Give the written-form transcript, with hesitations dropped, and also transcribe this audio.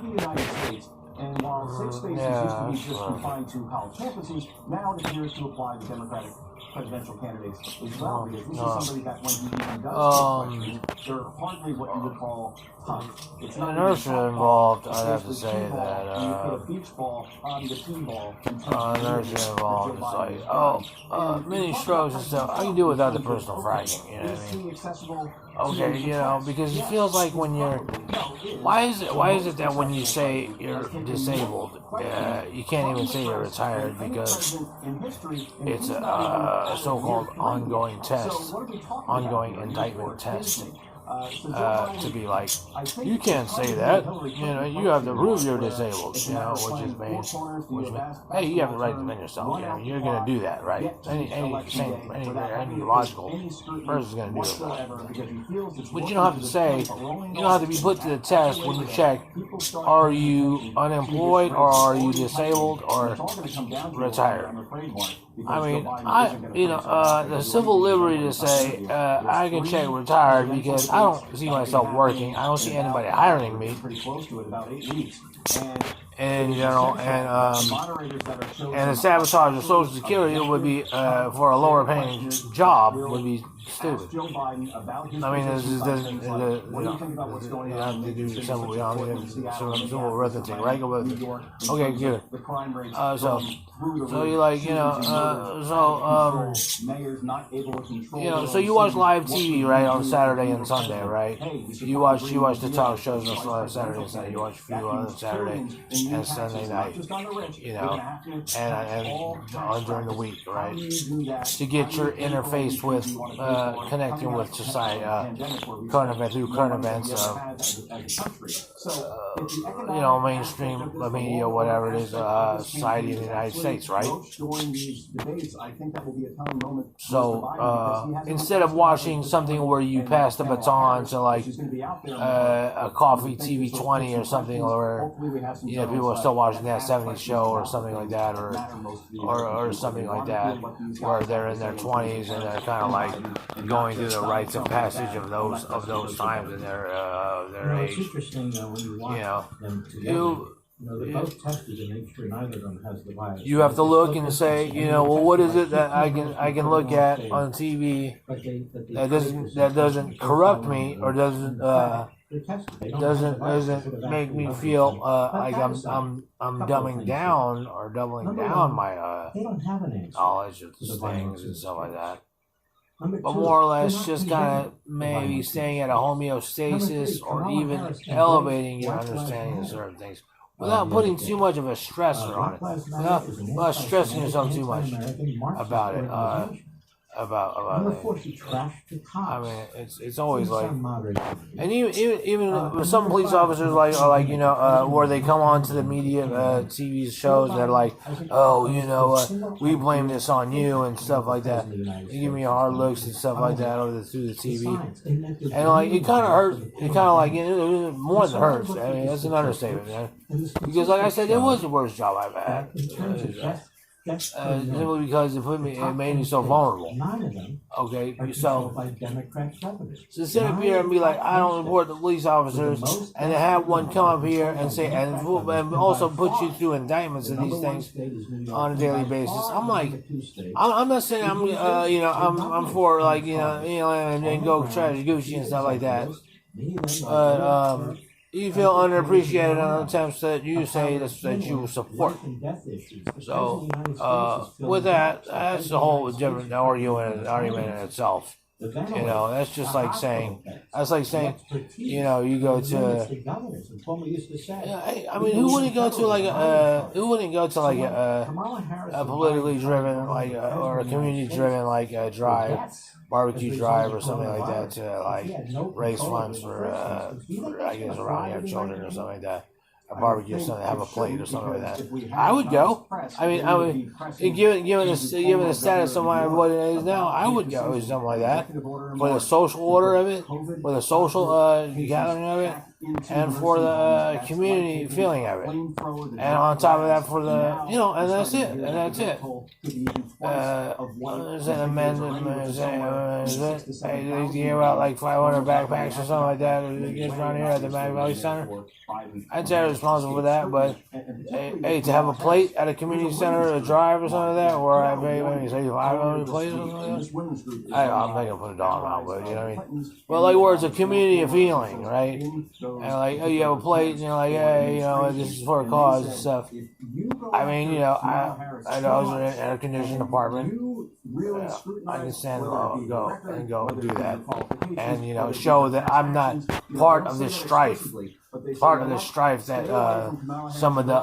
the United States. And while safe spaces used to be just confined to college campuses, now it appears to apply to Democratic presidential candidates as well. Because this is somebody that when he even does questions, they're hardly what you would call tough. It's not inertia involved. I'd have to say that. You put a beach ball on the team ball. Inertia involved. It's like, mini strokes and stuff. I can do without the personal fragging. You know what I mean? Okay, you know, because it feels like when you're. Why is it that when you say you're disabled, you can't even say you're retired because it's a so-called ongoing test, ongoing indictment test. To be like, you can't say that. You know, you have to prove you're disabled. You know, which means, hey, you have the right to defend yourself. You know, you're gonna do that, right? Any logical person's gonna do it. Right? But you don't have to say. You don't have to be put to the test when you check. Are you unemployed or are you disabled or retired? I mean, the civil liberty to say I can check retired because I don't see myself working. I don't see anybody hiring me. And and the sabotage of Social Security would be for a lower paying job would be stupid. I mean, this doesn't. You have to do simple arithmetic, right? Okay, good. So you like, so you watch live TV, right, on Saturday and Sunday, right? You watch the talk shows on Saturday and Sunday. You watch a few on Saturday and Sunday night, and during the week, right? To get your interface with connecting with society, current events of mainstream media, whatever it is, society in the United States, right? So instead of watching something where you pass the baton to like a coffee TV 20 or something, or people are still watching that 70s show or something like that, or something like that, where they're in their 20s and they're kind of like going through the rites of passage of those times in their age. It's interesting when you watch them together. They're both tested to make sure neither of them has the virus. You have to look and say, well, what is it that I can look at on TV that doesn't corrupt me or doesn't make me feel like I'm dumbing down or doubling down my knowledge of things and stuff like that. But more or less just kind of maybe staying at a homeostasis or even elevating your understanding of certain things without putting too much of a stressor on it, without stressing yourself too much about it. About I mean, it's always like, and even with some police officers where they come on to the media TV shows that are like, we blame this on you and stuff like that. They give me hard looks and stuff like that through the TV, and like it kind of hurts. It kind of like more than hurts. I mean, that's an understatement, man. Because like I said, it was the worst job I've had. Simply because it made me so vulnerable. Okay, so to sit up here and be like, I don't report the police officers, and to have one come up here and say, and also put you through indictments of these things on a daily basis. I'm like, I'm not saying I'm for like and go try to Gucci and stuff like that, but you feel underappreciated on attempts that you say that you support. So, with that, that's a whole different argument in itself. That's just like saying, you go to, I mean, who wouldn't go to a politically driven, or a community driven, drive, barbecue drive or something like that to, raise funds for I guess around your children or something like that. A barbecue or something, have a plate or something like that. I would go. I mean, given the status of what it is now, I would go or something like that. For the social order of it, for the social gathering of it, and for the community feeling of it. And on top of that, for the, and that's it. And that's it. There's an amendment. They gave out like 500 backpacks or something like that. Just around here at the Mag Valley Center. I'd say I was responsible for that, but hey, to have a plate at a community center to drive or something like that, or I pay maybe say 500 plates or something like that. I'm not gonna put a dollar amount, but you know what I mean. Well, like where it's a community feeling, right? And like, oh, you have a plate, and you're like, hey, this is for a cause and stuff. I mean, I know I was in an air-conditioned apartment. I can stand go and do that, and show that I'm not part of this strife. Part of the strife that some of the